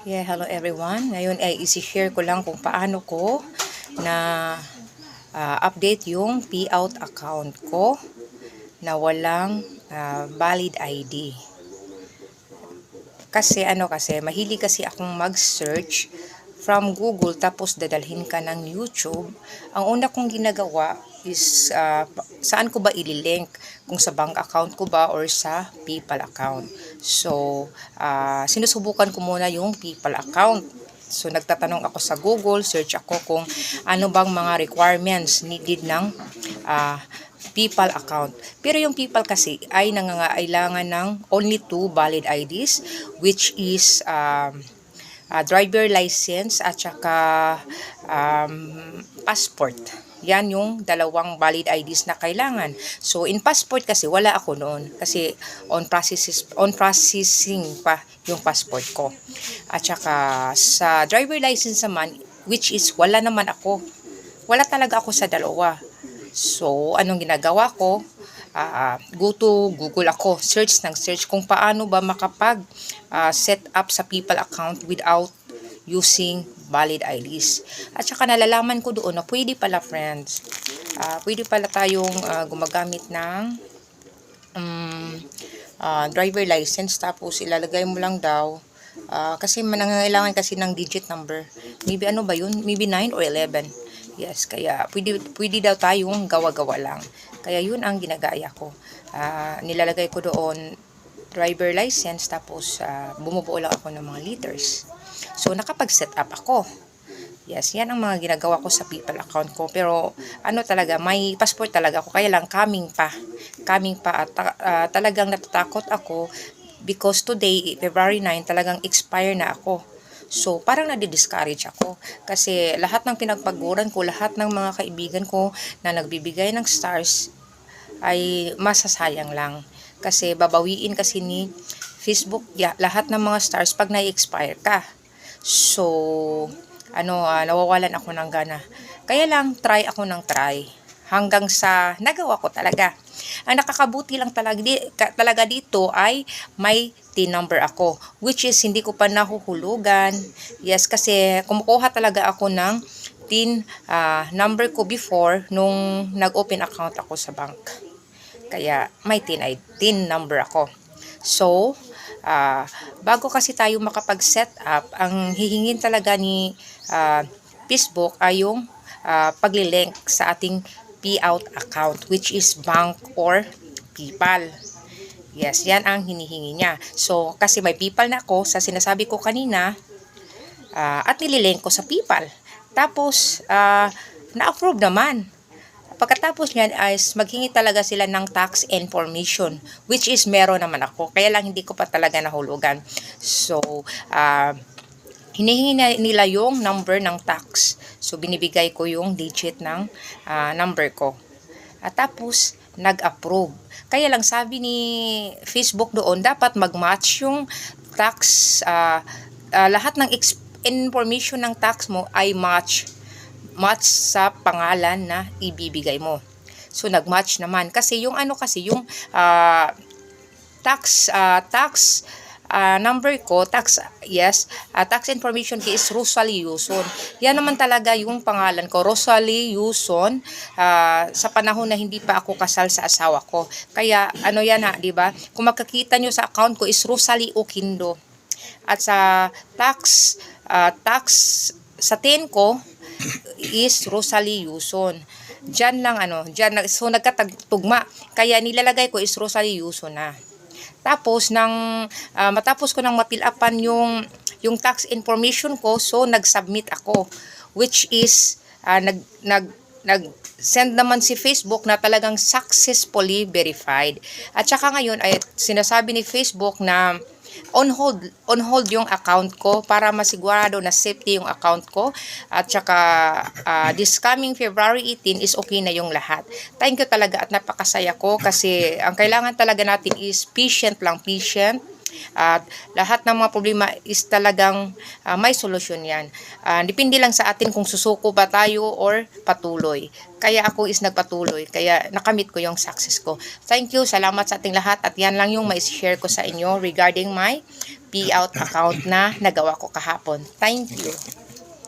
Yeah, hello everyone. Ngayon ay isi-share ko lang kung paano ko na update yung payout account ko na walang valid ID. Kasi mahilig kasi akong mag-search from Google tapos dadalhin ka ng YouTube. Ang una kong ginagawa is saan ko ba ililink, kung sa bank account ko ba or sa PayPal account. So, sinusubukan ko muna yung PayPal account. So, nagtatanong ako sa Google, search ako kung ano bang mga requirements needed ng PayPal account. Pero yung PayPal kasi ay nangangailangan ng only 2 valid IDs, which is driver license at saka passport. Yan yung dalawang valid IDs na kailangan. So, in passport kasi wala ako noon. Kasi on processing pa yung passport ko. At saka sa driver license naman, which is wala naman ako. Wala talaga ako sa dalawa. So, anong ginagawa ko? Go to Google ako. Search kung paano ba makapag set up sa PayPal account without using valid IDs. At saka nalalaman ko doon na pwede pala, friends. Pwede pala tayong gumagamit ng driver license, tapos ilalagay mo lang daw kasi nangangailangan kasi ng digit number. Maybe ano ba yun? Maybe 9 or 11. Yes, kaya pwede daw tayong gawa-gawa lang. Kaya yun ang ginagaya ko. Nilalagay ko doon driver license, tapos bumubuo lang ako ng mga letters. So, nakapag-set up ako. Yes, yan ang mga ginagawa ko sa PayPal account ko. Pero, talaga, may passport talaga ako. Kaya lang, coming pa. At talagang natatakot ako because today, February 9, talagang expire na ako. So, parang nadi-discourage ako. Kasi lahat ng pinagpaguran ko, lahat ng mga kaibigan ko na nagbibigay ng stars, ay masasayang lang. Kasi babawiin kasi ni Facebook lahat ng mga stars pag na-expire ka. So, nawawalan ako ng gana. Kaya lang, try ako ng try. Hanggang sa nagawa ko talaga. Ang nakakabuti lang talaga dito ay may TIN number ako, which is hindi ko pa nahuhulugan. Yes, kasi kumukuha talaga ako ng TIN number ko before nung nag-open account ako sa bank. Kaya may TIN number ako. So, bago kasi tayo makapag-set up, ang hihingin talaga ni Facebook ay yung paglilink sa ating payout account, which is bank or PayPal. Yes, yan ang hinihingi niya. So, kasi may PayPal na ako sa sinasabi ko kanina, at nililink ko sa PayPal. Tapos, na-approve naman. Pagkatapos niyan ay maghingi talaga sila ng tax information, which is meron naman ako. Kaya lang hindi ko pa talaga nahulugan. So, hinihingi nila yung number ng tax. So, binibigay ko yung digit ng number ko. At tapos, nag-approve. Kaya lang sabi ni Facebook doon, dapat mag-match yung tax, lahat ng information ng tax mo ay match sa pangalan na ibibigay mo. So, nag-match naman. Kasi yung tax number ko, tax information key is Rosalie Yuson. Yan naman talaga yung pangalan ko, Rosalie Yuson, sa panahon na hindi pa ako kasal sa asawa ko. Kaya yan di ba? Kung makikita nyo sa account ko is Rosalie Oquindo. At sa tax sa TIN ko is Rosalie Yuson. So nagkatugma. Kaya nilalagay ko is Rosalie Yuson na. Tapos matapos ko nang mapilapan yung tax information ko, so nag-submit ako, which is nag-send naman si Facebook na talagang successfully verified. At saka ngayon ay sinasabi ni Facebook na on hold yung account ko para masigurado na safety yung account ko. At saka this coming February 18 is okay na yung lahat. Thank you talaga at napakasaya ko kasi ang kailangan talaga natin is patient. At lahat ng mga problema is talagang may solusyon yan. Depende lang sa atin kung susuko ba tayo or patuloy. Kaya ako is nagpatuloy. Kaya nakamit ko yung success ko. Thank you. Salamat sa ating lahat. At yan lang yung mai-share ko sa inyo regarding my payout account na nagawa ko kahapon. Thank you.